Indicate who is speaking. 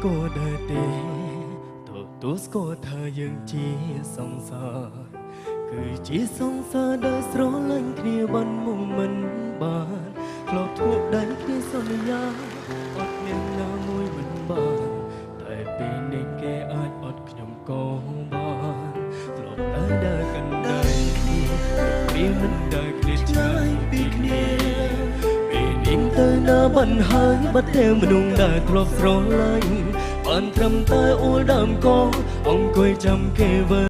Speaker 1: គួរដែរទេទទួលស្គាល់ថាយើងជាសង្សារគឺជាសង្សារដែលស្រឡាញ់គ្នាបានមុំមិនបានធ្លាប់ធ្វើដែរគ្នាសន្យាអត់មានណាមួយមិនបានតែពេលនេះគេអាចអត់ខ្ញុំក៏បានធ្លាប់ដើរកណ្ដាលគ្នាពេលមិនដើរគ្នាឆ្ងាយពីគ្នាពេលនេះទៅណាបានហើយបាត់តែមនុស្សដែលធ្លាប់ស្រឡាញ់បានត្រឹមតែអួលដើមកអង្គុយចាំគេវើ